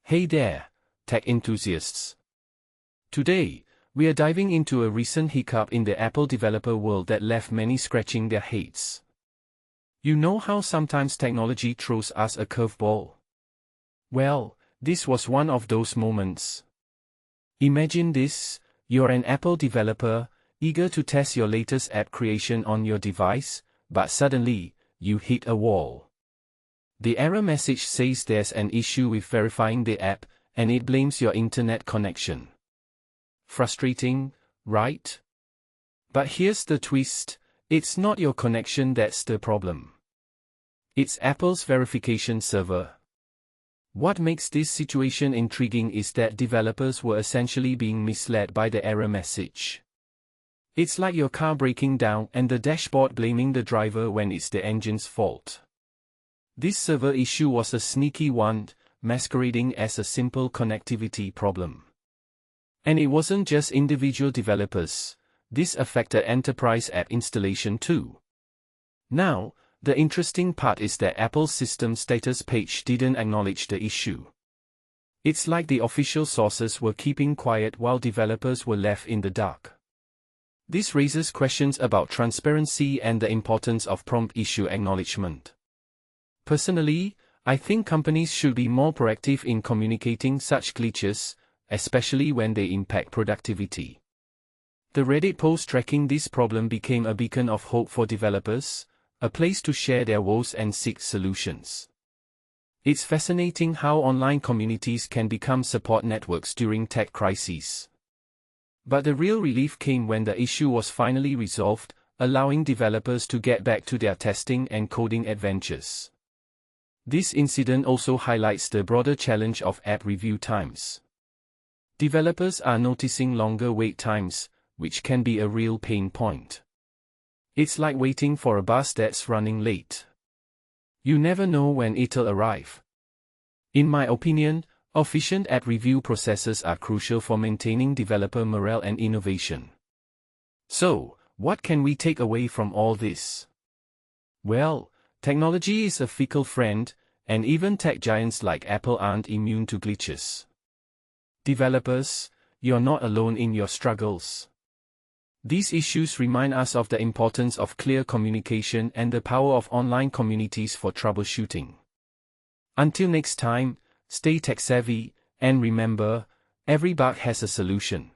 Hey there, tech enthusiasts. Today, we are diving into a recent hiccup in the Apple developer world that left many scratching their heads. You know how sometimes technology throws us a curveball? Well, this was one of those moments. Imagine this: you're an Apple developer, eager to test your latest app creation on your device, but suddenly, you hit a wall. The error message says there's an issue with verifying the app, and it blames your internet connection. Frustrating, right? But here's the twist: it's not your connection that's the problem. It's Apple's verification server. What makes this situation intriguing is that developers were essentially being misled by the error message. It's like your car breaking down and the dashboard blaming the driver when it's the engine's fault. This server issue was a sneaky one, masquerading as a simple connectivity problem. And it wasn't just individual developers. This affected enterprise app installation too. Now, the interesting part is that Apple's system status page didn't acknowledge the issue. It's like the official sources were keeping quiet while developers were left in the dark. This raises questions about transparency and the importance of prompt issue acknowledgement. Personally, I think companies should be more proactive in communicating such glitches, especially when they impact productivity. The Reddit post tracking this problem became a beacon of hope for developers, a place to share their woes and seek solutions. It's fascinating how online communities can become support networks during tech crises. But the real relief came when the issue was finally resolved, allowing developers to get back to their testing and coding adventures. This incident also highlights the broader challenge of app review times. Developers are noticing longer wait times, which can be a real pain point. It's like waiting for a bus that's running late. You never know when it'll arrive. In my opinion, efficient app review processes are crucial for maintaining developer morale and innovation. So, what can we take away from all this? Well, technology is a fickle friend, and even tech giants like Apple aren't immune to glitches. Developers, you're not alone in your struggles. These issues remind us of the importance of clear communication and the power of online communities for troubleshooting. Until next time, stay tech savvy, and remember, every bug has a solution.